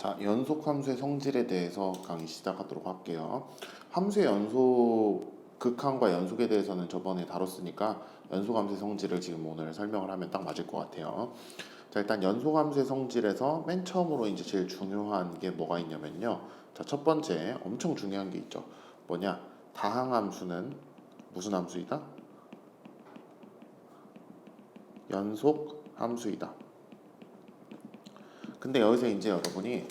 자, 연속 함수의 성질에 대해서 강의 시작하도록 할게요. 함수의 연속, 극한과 연속에 대해서는 저번에 다뤘으니까 연속 함수의 성질을 지금 오늘 설명을 하면 딱 맞을 것 같아요. 자, 일단 연속 함수의 성질에서 맨 처음으로 이제 제일 중요한 게 뭐가 있냐면요. 자, 첫 번째 엄청 중요한 게 있죠. 뭐냐? 다항함수는 무슨 함수이다? 연속 함수이다. 근데 여기서 이제 여러분이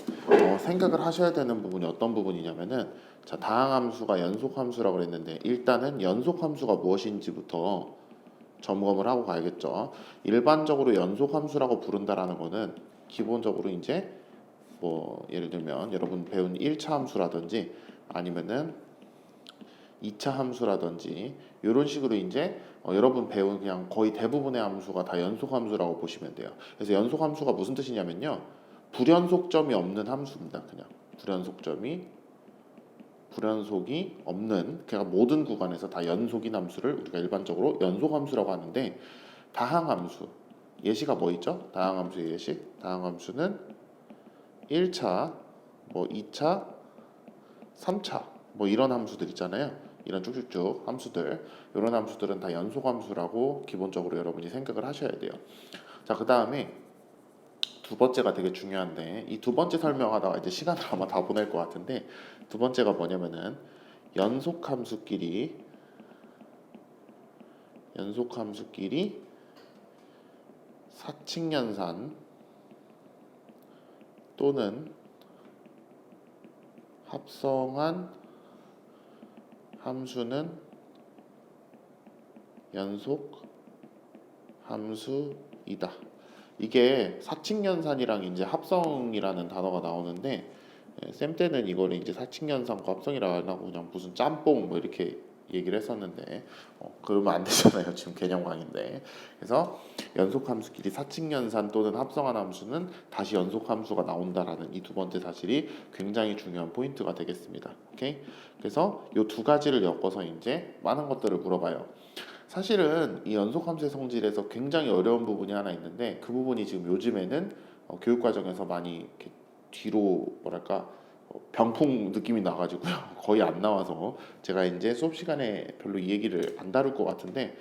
생각을 하셔야 되는 부분이 어떤 부분이냐면은, 자, 다항함수가 연속함수라고 그랬는데 일단은 연속함수가 무엇인지부터 점검을 하고 가야겠죠. 일반적으로 연속함수라고 부른다라는 거는 기본적으로 이제 뭐 예를 들면 여러분 배운 1차 함수라든지 아니면은 2차 함수라든지 이런 식으로 이제 여러분 배운 그냥 거의 대부분의 함수가 다 연속함수라고 보시면 돼요. 그래서 연속함수가 무슨 뜻이냐면요, 불연속점이 없는 함수입니다. 그냥 불연속이 없는, 그러니까 모든 구간에서 다 연속인 함수를 우리가 일반적으로 연속함수라고 하는데, 다항함수 예시가 뭐 있죠? 다항함수의 예시, 다항함수는 1차, 뭐 2차, 3차 뭐 이런 함수들 있잖아요. 이런 쭉쭉쭉 함수들, 이런 함수들은 다 연속함수라고 기본적으로 여러분이 생각을 하셔야 돼요. 자, 그 다음에 두 번째가 되게 중요한데, 이 두 번째 설명하다가 이제 시간을 아마 다 보낼 것 같은데, 두 번째가 뭐냐면은 연속함수끼리 사칙연산 또는 합성한 함수는 연속함수이다. 이게 사칙연산이랑 이제 합성이라는 단어가 나오는데, 쌤 때는 이걸 이제 사칙연산과 합성이라고 안 하고 그냥 무슨 짬뽕 뭐 이렇게 얘기를 했었는데, 그러면 안 되잖아요. 지금 개념 강의인데. 그래서 연속함수끼리 사칙연산 또는 합성한 함수는 다시 연속함수가 나온다라는 이 두 번째 사실이 굉장히 중요한 포인트가 되겠습니다. 오케이? 그래서 이 두 가지를 엮어서 이제 많은 것들을 물어봐요. 사실은 이 연속함수의 성질에서 굉장히 어려운 부분이 하나 있는데, 그 부분이 지금 요즘에는 교육 과정에서 많이 이렇게 뒤로 뭐랄까 병풍 느낌이 나가지고요. 거의 안 나와서 제가 이제 수업 시간에 별로 이 얘기를 안 다룰 것 같은데,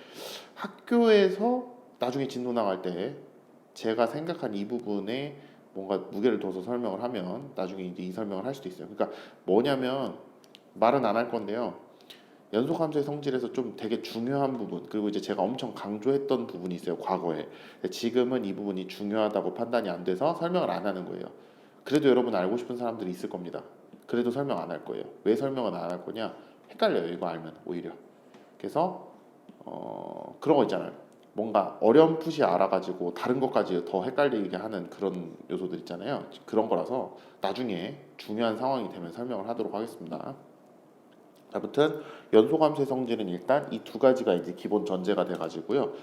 학교에서 나중에 진도 나갈 때 제가 생각한 이 부분에 뭔가 무게를 둬서 설명을 하면 나중에 이제 이 설명을 할 수도 있어요. 그러니까 뭐냐면, 말은 안 할 건데요, 연속함수의 성질에서 좀 되게 중요한 부분, 그리고 이제 제가 엄청 강조했던 부분이 있어요, 과거에. 지금은 이 부분이 중요하다고 판단이 안 돼서 설명을 안 하는 거예요. 그래도 여러분 알고 싶은 사람들이 있을 겁니다. 그래도 설명 안 할 거예요. 왜 설명은 안 할 거냐? 헷갈려요, 이거 알면 오히려. 그래서 그런 거 있잖아요. 뭔가 어렴풋이 알아가지고 다른 것까지 더 헷갈리게 하는 그런 요소들 있잖아요. 그런 거라서 나중에 중요한 상황이 되면 설명을 하도록 하겠습니다. 아무튼 연속함수의 성질은 일단 이 두 가지가 이제 기본 전제가 돼가지고요.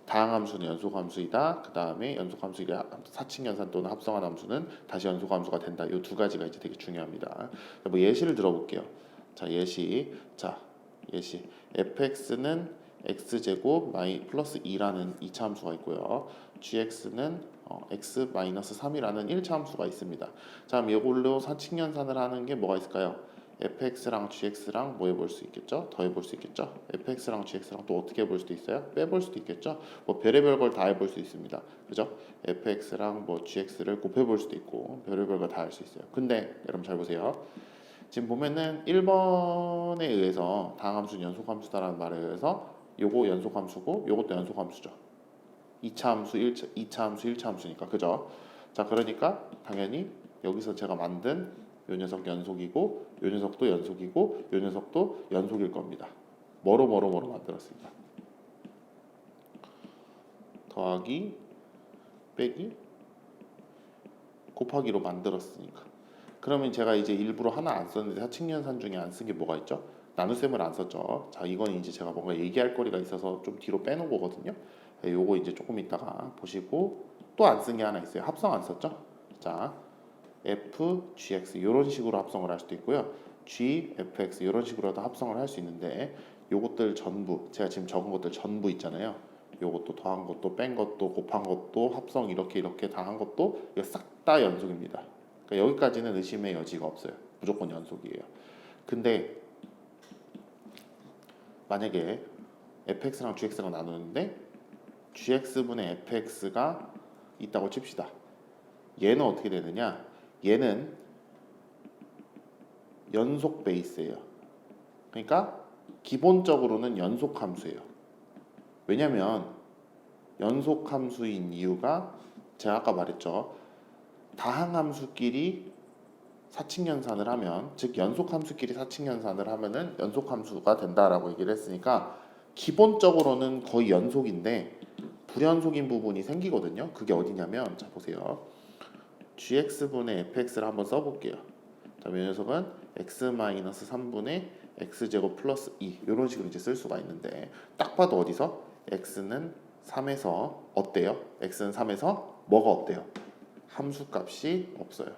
다항함수는 연속함수이다. 그 다음에 연속함수가 사칙연산 또는 합성한 함수는 다시 연속함수가 된다. 이 두 가지가 이제 되게 중요합니다. 뭐 예시를 들어볼게요. 자, 예시 fx는 x제곱 플러스 2라는 2차 함수가 있고요. gx는 x 마이너스 3이라는 1차 함수가 있습니다. 자, 그럼 이걸로 사칙연산을 하는 게 뭐가 있을까요? fx랑 gx랑 뭐 해볼 수 있겠죠? 더해볼 수 있겠죠? fx랑 gx랑 또 어떻게 해볼 수도 있어요? 빼볼 수도 있겠죠? 뭐 별의별 걸 다 해볼 수 있습니다. 그죠? fx랑 뭐 gx를 곱해볼 수도 있고 별의별 걸 다 할 수 있어요. 근데 여러분 잘 보세요. 지금 보면은 1번에 의해서 다항함수는 연속함수다라는 말에 의해서 요거 연속함수고 요것도 연속함수죠. 2차 함수, 2차 함수, 1차 함수니까. 그죠? 자, 그러니까 당연히 여기서 제가 만든 요 녀석 연속이고 요 녀석도 연속이고 요 녀석도 연속일 겁니다. 뭐로 만들었습니다. 더하기, 빼기, 곱하기로 만들었으니까. 그러면 제가 이제 일부러 하나 안 썼는데, 사칙연산 중에 안 쓴 게 뭐가 있죠? 나눗셈을 안 썼죠. 자, 이건 이제 제가 뭔가 얘기할 거리가 있어서 좀 뒤로 빼놓은 거거든요. 요거 이제 조금 이따가 보시고, 또 안 쓴 게 하나 있어요. 합성 안 썼죠? 자, f, gx 이런 식으로 합성을 할 수도 있고요. g, fx 이런 식으로도 합성을 할 수 있는데, 요것들 전부, 제가 지금 적은 것들 전부 있잖아요. 요것도 더한 것도 뺀 것도 곱한 것도 합성 이렇게 다 한 것도 이거 싹 다 연속입니다. 그러니까 여기까지는 의심의 여지가 없어요. 무조건 연속이에요. 근데 만약에 fx랑 gx랑 나누는데 gx분의 fx가 있다고 칩시다. 얘는 어떻게 되느냐? 얘는 연속 베이스예요. 그러니까 기본적으로는 연속 함수예요. 왜냐면 연속 함수인 이유가 제가 아까 말했죠. 다항함수끼리 사칙연산을 하면, 즉 연속함수끼리 사칙연산을 하면은 연속함수가 된다라고 얘기를 했으니까 기본적으로는 거의 연속인데 불연속인 부분이 생기거든요. 그게 어디냐면, 자 보세요. gx분의 fx를 한번 써볼게요. 자, 이 녀석은 x-3분의 x제곱 플러스 2 이런 식으로 이제 쓸 수가 있는데, 딱 봐도 어디서 x는 3에서 어때요? x는 3에서 뭐가 없대요? 함수값이 없어요.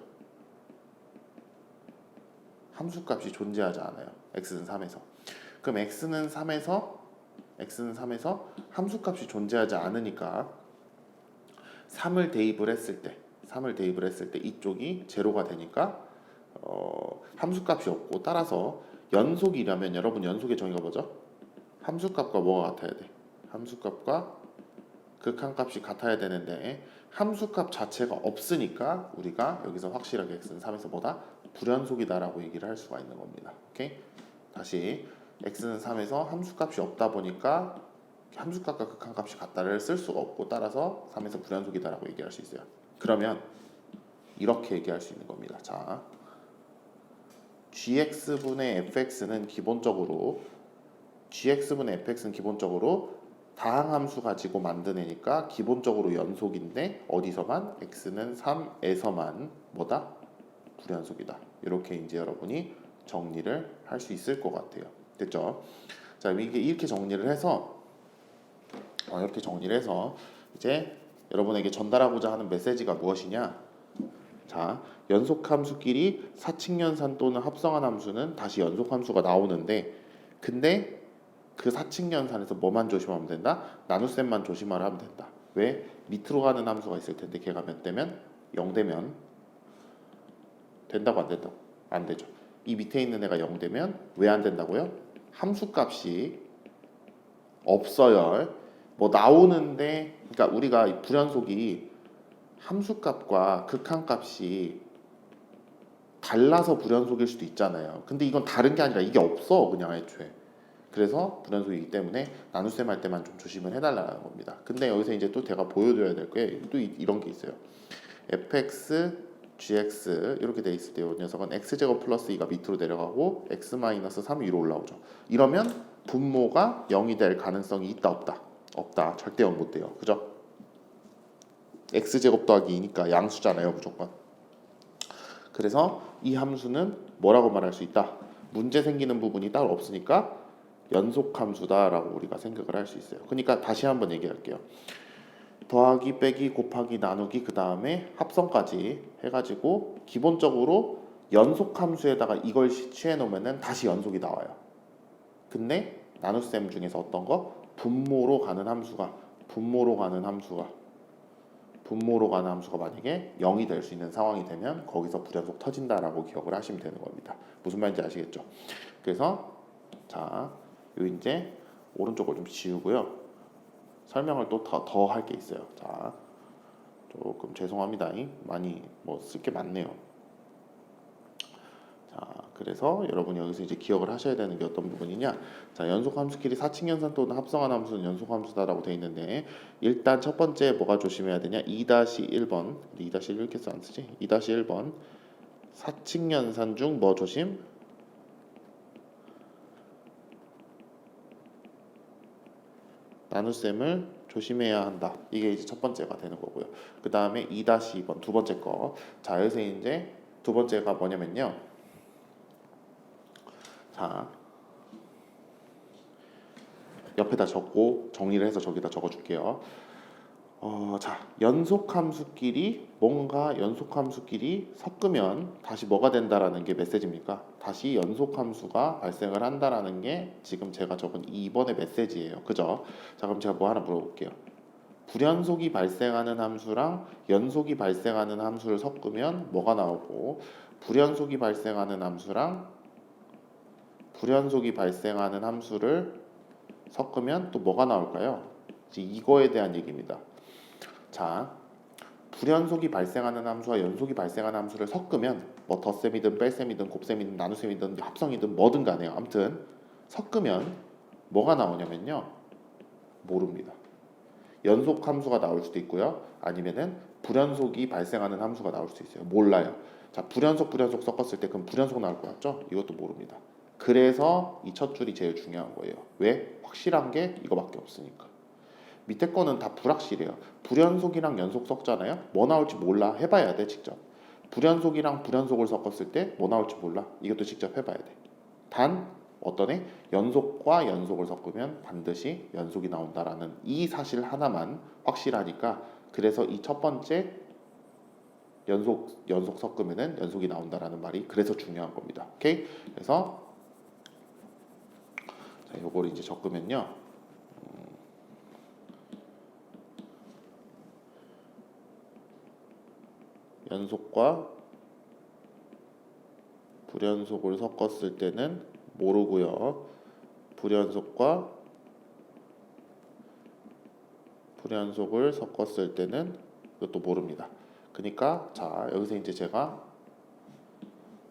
함수값이 존재하지 않아요. x는 3에서. 그럼 x는 3에서 함수값이 존재하지 않으니까 3을 대입을 했을 때 이쪽이 제로가 되니까 함수값이 없고, 따라서 연속이라면 여러분 연속의 정의가 뭐죠? 함수값과 뭐가 같아야 돼? 함수값과 극한값이 같아야 되는데 함수값 자체가 없으니까 우리가 여기서 확실하게 x는 3에서 뭐다? 불연속이다라고 얘기를 할 수가 있는 겁니다. 오케이? 다시 x는 3에서 함수값이 없다 보니까 함수값과 극한값이 같다를 쓸 수가 없고, 따라서 3에서 불연속이다라고 얘기할 수 있어요. 그러면 이렇게 얘기할 수 있는 겁니다. 자, gx분의 fx는 기본적으로 다항함수 가지고 만든 애니까 기본적으로 연속인데 어디서만? x는 3에서만 뭐다? 불연속이다. 이렇게 이제 여러분이 정리를 할 수 있을 것 같아요. 됐죠? 자, 이렇게 정리를 해서 이제 여러분에게 전달하고자 하는 메시지가 무엇이냐? 자, 연속함수끼리 사칙연산 또는 합성한 함수는 다시 연속함수가 나오는데, 근데 그 사칙연산에서 뭐만 조심하면 된다? 나눗셈만 조심하라 하면 된다. 왜? 밑으로 가는 함수가 있을 텐데 걔가 몇 되면? 0 되면 된다고 안 된다고? 안 되죠. 이 밑에 있는 애가 0 되면 왜 안 된다고요? 함수값이 없어요. 뭐 나오는데, 그러니까 우리가 이 불연속이 함수값과 극한값이 달라서 불연속일 수도 있잖아요. 근데 이건 다른 게 아니라 이게 없어, 그냥 애초에. 그래서 불연속이기 때문에 나눗셈 할 때만 좀 조심을 해달라는 겁니다. 근데 여기서 이제 또 제가 보여드려야 될 게 또 이런 게 있어요. fx, gx 이렇게 돼 있을 때 이 녀석은 x제곱 플러스 2가 밑으로 내려가고 x-3 위로 올라오죠. 이러면 분모가 0이 될 가능성이 있다 없다? 없다. 절대 0 못 돼요. 그죠? x제곱 더하기 2니까 양수잖아요, 무조건. 그래서 이 함수는 뭐라고 말할 수 있다? 문제 생기는 부분이 따로 없으니까 연속함수다라고 우리가 생각을 할 수 있어요. 그러니까 다시 한번 얘기할게요. 더하기, 빼기, 곱하기, 나누기, 그 다음에 합성까지 해가지고 기본적으로 연속함수에다가 이걸 취해 놓으면 다시 연속이 나와요. 근데 나눗셈 중에서 어떤 거? 분모로 가는 함수가 만약에 0이 될 수 있는 상황이 되면 거기서 불연속 터진다라고 기억을 하시면 되는 겁니다. 무슨 말인지 아시겠죠? 그래서 자, 요 이제 오른쪽을 좀 지우고요. 설명을 또 더 할 게 있어요. 자, 조금 죄송합니다. 많이 뭐 쓸 게 많네요. 자, 그래서 여러분이 여기서 이제 기억을 하셔야 되는 게 어떤 부분이냐? 자, 연속함수끼리 사칙연산 또는 합성한 함수는 연속함수다라고 돼 있는데, 일단 첫 번째 뭐가 조심해야 되냐? 2-1번 2-1 이렇게 안 쓰지? 2-1번 사칙연산 중 뭐 조심? 나눗셈을 조심해야 한다. 이게 이제 첫 번째가 되는 거고요. 그 다음에 2-2번 두 번째 거. 자, 여기서 이제 두 번째가 뭐냐면요. 자, 옆에다 적고 정리를 해서 저기다 적어줄게요. 자, 연속함수끼리 섞으면 다시 뭐가 된다라는 게 메시지입니까? 다시 연속함수가 발생을 한다라는 게 지금 제가 적은 2번의 메시지예요. 그죠? 자, 그럼 제가 뭐 하나 물어볼게요. 불연속이 발생하는 함수랑 연속이 발생하는 함수를 섞으면 뭐가 나오고 불연속이 발생하는 함수랑 불연속이 발생하는 함수를 섞으면 또 뭐가 나올까요? 이거에 대한 얘기입니다. 자, 불연속이 발생하는 함수와 연속이 발생하는 함수를 섞으면 뭐 덧셈이든 뺄셈이든 곱셈이든 나눗셈이든 합성이든 뭐든 간에요. 아무튼 섞으면 뭐가 나오냐면요. 모릅니다. 연속 함수가 나올 수도 있고요. 아니면은 불연속이 발생하는 함수가 나올 수도 있어요. 몰라요. 자, 불연속 섞었을 때 그럼 불연속 나올 것 같죠? 이것도 모릅니다. 그래서 이 첫 줄이 제일 중요한 거예요. 왜? 확실한 게 이거밖에 없으니까. 밑에 거는 다 불확실해요. 불연속이랑 연속 섞잖아요. 뭐 나올지 몰라. 해봐야 돼 직접. 불연속이랑 불연속을 섞었을 때 뭐 나올지 몰라. 이것도 직접 해봐야 돼. 단 어떤 애 연속과 연속을 섞으면 반드시 연속이 나온다라는 이 사실 하나만 확실하니까 그래서 이 첫 번째 연속 섞으면은 연속이 나온다라는 말이 그래서 중요한 겁니다. 오케이? 그래서 자, 요거를 이제 적으면요. 연속과 불연속을 섞었을 때는 모르고요. 불연속과 불연속을 섞었을 때는 이것도 모릅니다. 그러니까 자 여기서 이제 제가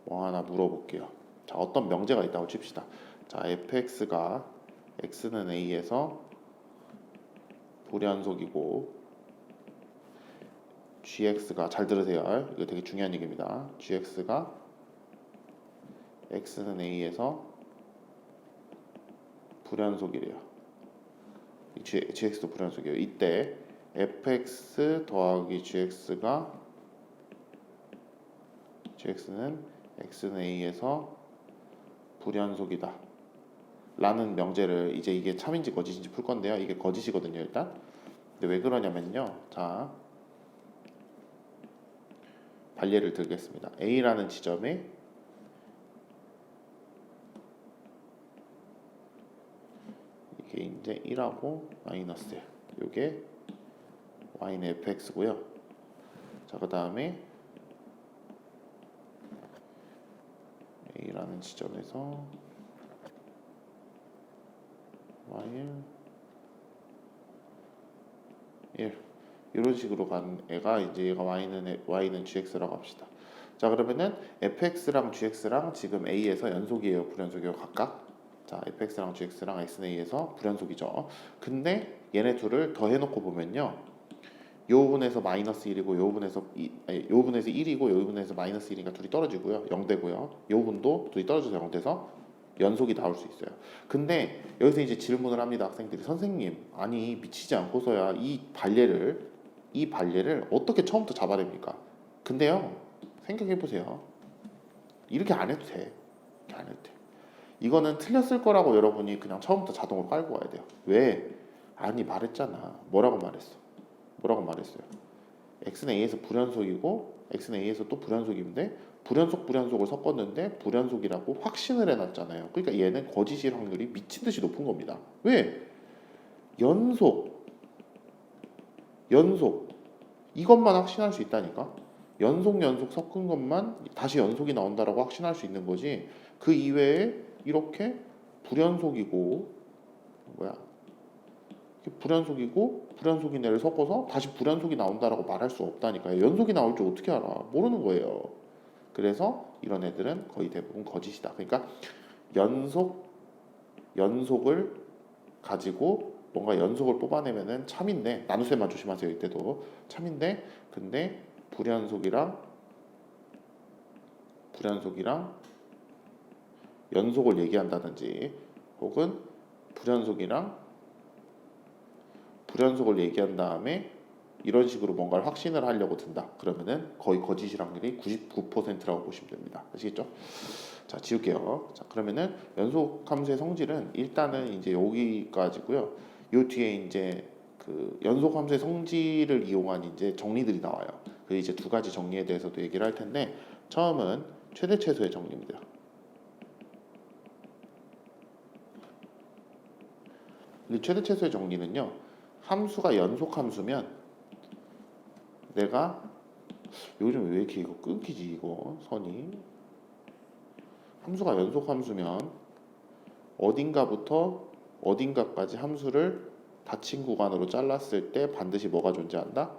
뭐 하나 물어볼게요. 자 어떤 명제가 있다고 칩시다. 자 fx가 x는 a에서 불연속이고 gx가 잘 들으세요. 이거 되게 중요한 얘기입니다. gx가 x는 a에서 불연속이래요. gx도 불연속이에요. 이때 fx 더하기 gx는 x는 a에서 불연속이다 라는 명제를 이제 이게 참인지 거짓인지 풀 건데요. 이게 거짓이거든요. 일단 근데 왜 그러냐면요. 자 반례를 들겠습니다. a라는 지점에 이게 이제 1하고 마이너스예요. 이게 y는 fx고요. 자 그 다음에 a라는 지점에서 y를 1 이런 식으로 간 애가 이제 얘가 y는 gx라고 합시다. 자 그러면은 fx랑 gx랑 지금 a에서 연속이에요, 불연속이에요 각각? 자 fx랑 gx랑 x는 a에서 불연속이죠. 근데 얘네 둘을 더해놓고 보면요, 요 부분에서 마이너스 1이고 요 부분에서 요 부분에서 1이고 요 부분에서 마이너스 1이니까 둘이 떨어지고요, 0되고요. 요 부분도 둘이 떨어져서 0돼서 연속이 나올 수 있어요. 근데 여기서 이제 질문을 합니다. 학생들이 선생님 아니 미치지 않고서야 이 발례를 어떻게 처음부터 잡아냅니까? 근데요 생각해보세요. 이렇게 안 해도 돼. 이렇게 안 해도 돼. 이거는 틀렸을 거라고 여러분이 그냥 처음부터 자동으로 깔고 와야 돼요. 왜? 아니 말했잖아. 뭐라고 말했어? 뭐라고 말했어요? x는 a에서 불연속이고 x는 a에서 또 불연속인데 불연속을 섞었는데 불연속이라고 확신을 해놨잖아요. 그러니까 얘는 거짓일 확률이 미친 듯이 높은 겁니다. 왜? 연속 이것만 확신할 수 있다니까. 연속 섞은 것만 다시 연속이 나온다라고 확신할 수 있는 거지. 그 이외에 이렇게 불연속이고 불연속인 애를 섞어서 다시 불연속이 나온다라고 말할 수 없다니까요. 연속이 나올 줄 어떻게 알아? 모르는 거예요. 그래서 이런 애들은 거의 대부분 거짓이다. 그러니까 연속을 가지고 뭔가 연속을 뽑아내면은 참인데, 나눗셈만 조심하세요. 이때도 참인데, 근데 불연속이랑 연속을 얘기한다든지 혹은 불연속을 얘기한 다음에 이런 식으로 뭔가를 확신을 하려고 든다. 그러면은 거의 거짓일 확률이 99%라고 보시면 됩니다. 아시겠죠? 자, 지울게요. 자, 그러면은 연속 함수의 성질은 일단은 이제 여기까지고요. 요 뒤에 이제 그 연속 함수의 성질을 이용한 이제 정리들이 나와요. 그 이제 두 가지 정리에 대해서도 얘기를 할 텐데, 처음은 최대 최소의 정리입니다. 이 최대 최소의 정리는요, 함수가 연속 함수면 내가 요즘 왜 이렇게 이거 끊기지 이거 선이 함수가 연속 함수면 어딘가부터 어딘가까지 함수를 닫힌 구간으로 잘랐을 때 반드시 뭐가 존재한다?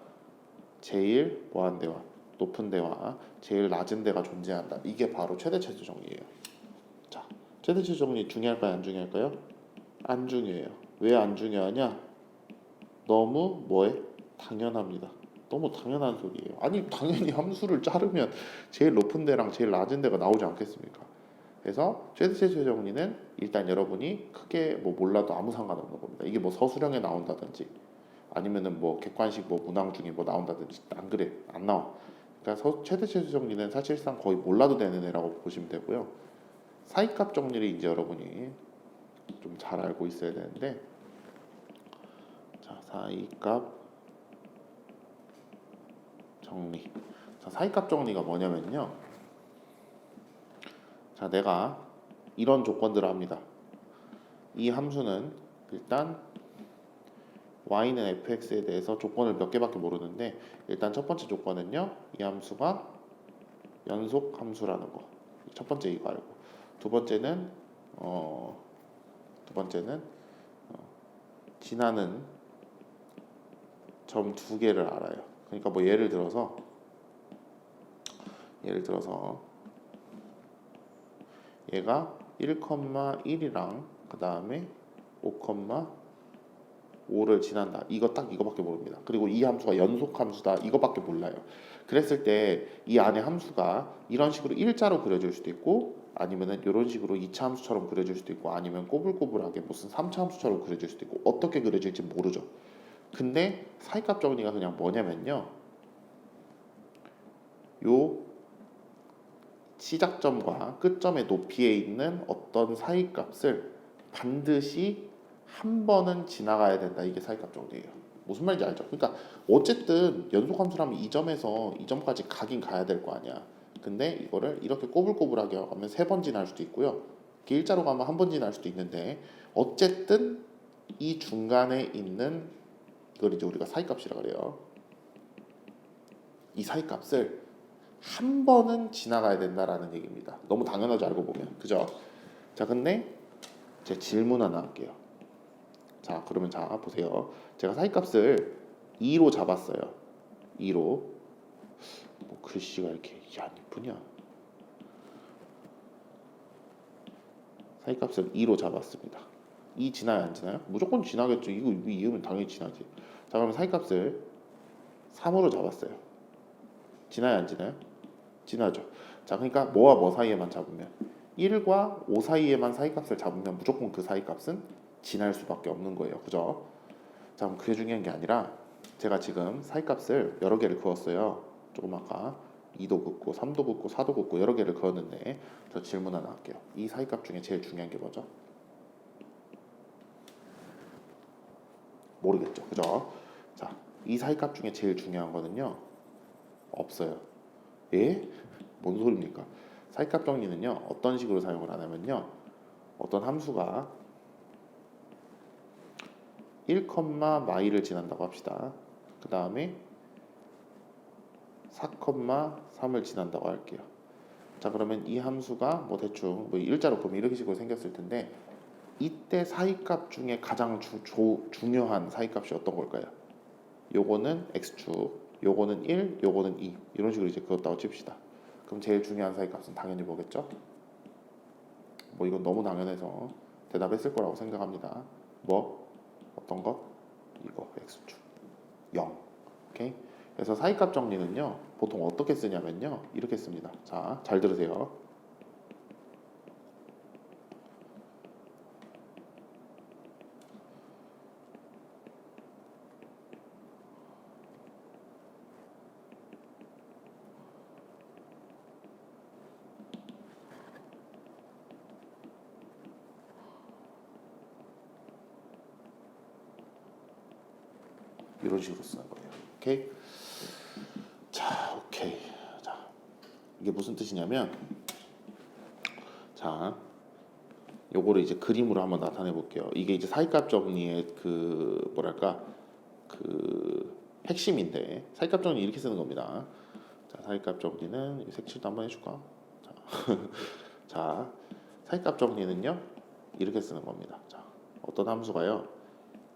제일 뭐한 데와 높은 데와 제일 낮은 데가 존재한다. 이게 바로 최대체수 정리예요. 자, 최대체수 정리 중요할까요? 안 중요할까요? 안 중요해요. 왜 안 중요하냐? 너무 뭐에? 당연합니다. 너무 당연한 소리예요. 아니 당연히 함수를 자르면 제일 높은 데랑 제일 낮은 데가 나오지 않겠습니까? 그래서 최대체수 정리는 일단 여러분이 크게 뭐 몰라도 아무 상관없는 겁니다. 이게 뭐 서술형에 나온다든지 아니면은 뭐 객관식 뭐 문항 중에 뭐 나온다든지 안 그래 안 나와. 그러니까 최대체수 정리는 사실상 거의 몰라도 되는 애라고 보시면 되고요. 사이값 정리를 이제 여러분이 좀 잘 알고 있어야 되는데, 자 사이값 정리. 자 사이값 정리가 뭐냐면요. 자 내가 이런 조건들을 합니다. 이 함수는 일단 y는 fx에 대해서 조건을 몇 개밖에 모르는데 일단 첫 번째 조건은요. 이 함수가 연속 함수라는 거. 첫 번째 이거 알고. 두 번째는 지나는 점 두 개를 알아요. 그러니까 뭐 예를 들어서 얘가 1,1이랑 그 다음에 5,5를 지난다. 이거 딱 이거밖에 모릅니다. 그리고 이 함수가 연속 함수다. 이거밖에 몰라요. 그랬을 때 이 안에 함수가 이런 식으로 일자로 그려질 수도 있고 아니면은 이런 식으로 2차 함수처럼 그려질 수도 있고 아니면 꼬불꼬불하게 무슨 3차 함수처럼 그려질 수도 있고 어떻게 그려질지 모르죠. 근데 사이값 정리가 그냥 뭐냐면요. 요 시작점과 끝점의 높이에 있는 어떤 사이값을 반드시 한 번은 지나가야 된다. 이게 사이값 정리예요. 무슨 말인지 알죠? 그러니까 어쨌든 연속함수라면 이 점에서 이 점까지 가긴 가야 될 거 아니야. 근데 이거를 이렇게 꼬불꼬불하게 하면 세 번 지날 수도 있고요. 이렇게 일자로 가면 한 번 지날 수도 있는데 어쨌든 이 중간에 있는 이걸 이제 우리가 사이값이라 그래요. 이 사이값을 한 번은 지나가야 된다라는 얘기입니다. 너무 당연하죠 알고 보면. 그죠? 자 근데 제 질문 하나 할게요. 자 그러면 자 보세요. 제가 사이값을 2로 잡았어요. 2로 뭐 글씨가 이렇게 안 이쁘냐? 사이값을 2로 잡았습니다. 2 지나요 안 지나요? 무조건 지나겠죠. 이거 이으면 당연히 지나지. 자 그러면 사이값을 3으로 잡았어요. 지나요 안 지나요? 지나죠. 자 그러니까 뭐와 뭐 사이에만 잡으면 1과 5 사이에만 사이값을 잡으면 무조건 그 사이값은 지날 수밖에 없는 거예요. 그죠? 자 그럼 그게 중요한 게 아니라 제가 지금 사이값을 여러 개를 그었어요. 조금 아까 2도 긋고 3도 긋고 4도 긋고 여러 개를 그었는데 저 질문 하나 할게요. 이 사이값 중에 제일 중요한 게 뭐죠? 모르겠죠. 그죠? 자, 이 사이값 중에 제일 중요한 거는요. 없어요. 예? 뭔 소리입니까? 사이값 정리는요. 어떤 식으로 사용을 하냐면요. 어떤 함수가 1, 마이를 지난다고 합시다. 그 다음에 4,3을 지난다고 할게요. 자 그러면 이 함수가 뭐 대충 뭐 일자로 보면 이렇게 식으로 생겼을 텐데 이때 사이값 중에 가장 중요한 사이값이 어떤 걸까요? 요거는 x축, 요거는 1, 요거는 2 이런 식으로 이제 그었다고 칩시다. 그럼 제일 중요한 사이값은 당연히 뭐겠죠? 뭐 이건 너무 당연해서 대답했을 거라고 생각합니다. 뭐? 어떤 거? 이거 x축 0. 오케이? 그래서 사이값 정리는요. 보통 어떻게 쓰냐면요. 이렇게 씁니다. 자, 잘 들으세요. 이런 식으로 쓰는 거예요. 오케이? 자, 오케이. 자, 이게 무슨 뜻이냐면, 자, 요거를 이제 그림으로 한번 나타내 볼게요. 이게 이제 사이값 정리의 그 뭐랄까 그 핵심인데 사이값 정리 이렇게 쓰는 겁니다. 자, 사이값 정리는 색칠도 한번 해줄까? 자, 자, 사이값 정리는요 이렇게 쓰는 겁니다. 자, 어떤 함수가요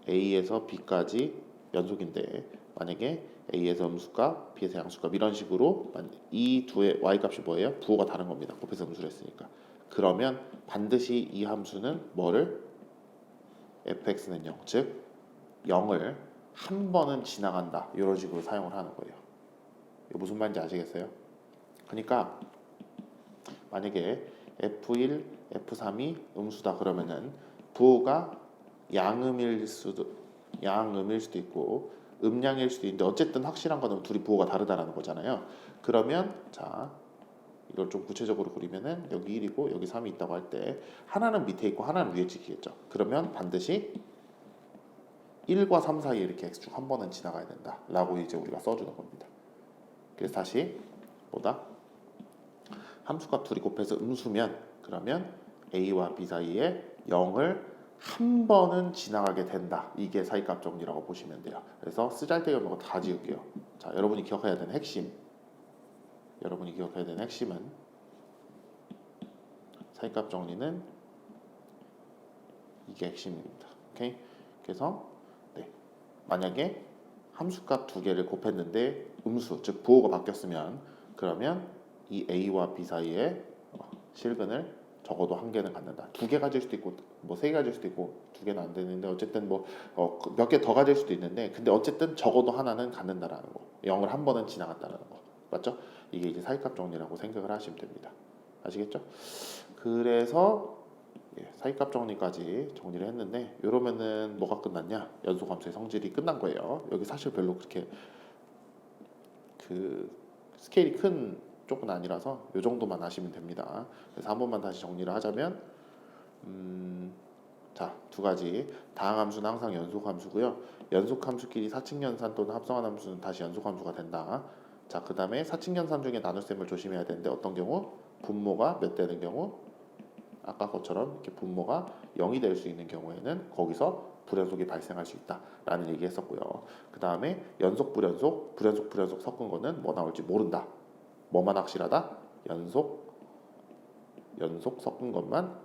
a에서 b까지 연속인데 만약에 a에서 음수값, b에서 양수값 이런 식으로 이 두의 y 값이 뭐예요? 부호가 다른 겁니다. 곱해서 음수를 했으니까. 그러면 반드시 이 함수는 뭐를 fx는 0, 즉 0을 한 번은 지나간다. 이런 식으로 사용을 하는 거예요. 이게 무슨 말인지 아시겠어요? 그러니까 만약에 f1, f3이 음수다 그러면은 부호가 양음일 수도 있고 음량일 수도 있는데 어쨌든 확실한 거는 둘이 부호가 다르다라는 거잖아요. 그러면 자 이걸 좀 구체적으로 그리면은 여기 1이고 여기 3이 있다고 할 때 하나는 밑에 있고 하나는 위에 찍히겠죠. 그러면 반드시 1과 3 사이에 이렇게 x축 한 번은 지나가야 된다 라고 이제 우리가 써주는 겁니다. 그래서 다시 뭐다? 함수값 둘이 곱해서 음수면 그러면 a와 b 사이에 0을 한 번은 지나가게 된다. 이게 사이값 정리라고 보시면 돼요. 그래서 쓰잘데기 없는 거 다 지울게요. 자, 여러분이 기억해야 되는 핵심. 여러분이 기억해야 되는 핵심은 사이값 정리는 이게 핵심입니다. 오케이? 그래서 네. 만약에 함수값 두 개를 곱했는데 음수, 즉 부호가 바뀌었으면 그러면 이 a와 b 사이에 실근을 적어도 한 개는 갖는다. 두 개 가질 수도 있고 뭐 세 개 가질 수도 있고 두 개는 안 되는데 어쨌든 뭐 몇 개 더 가질 수도 있는데 근데 어쨌든 적어도 하나는 갖는다라는 거. 0을 한 번은 지나갔다라는 거. 맞죠? 이게 이제 사이값 정리라고 생각을 하시면 됩니다. 아시겠죠? 그래서 사이값 정리까지 정리를 했는데 이러면은 뭐가 끝났냐? 연소함수의 성질이 끝난 거예요. 여기 사실 별로 그렇게 그 스케일이 큰 쪽은 아니라서 이 정도만 아시면 됩니다. 그래서 한 번만 다시 정리를 하자면 자, 두 가지 다항함수는 항상 연속함수고요. 연속함수끼리 사칙연산 또는 합성한 함수는 다시 연속함수가 된다. 자, 그 다음에 사칙연산 중에 나눗셈을 조심해야 되는데 어떤 경우? 분모가 몇 되는 경우? 아까 것처럼 이렇게 분모가 0이 될 수 있는 경우에는 거기서 불연속이 발생할 수 있다라는 얘기 했었고요. 그 다음에 연속, 불연속, 불연속, 불연속 섞은 거는 뭐 나올지 모른다. 뭐만 확실하다? 연속 섞은 것만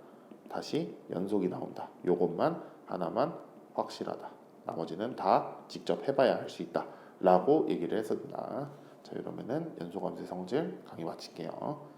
다시 연속이 나온다. 요것만 하나만 확실하다. 나머지는 다 직접 해봐야 할 수 있다. 라고 얘기를 했었나. 자, 이러면은 연속함수의 성질 강의 마칠게요.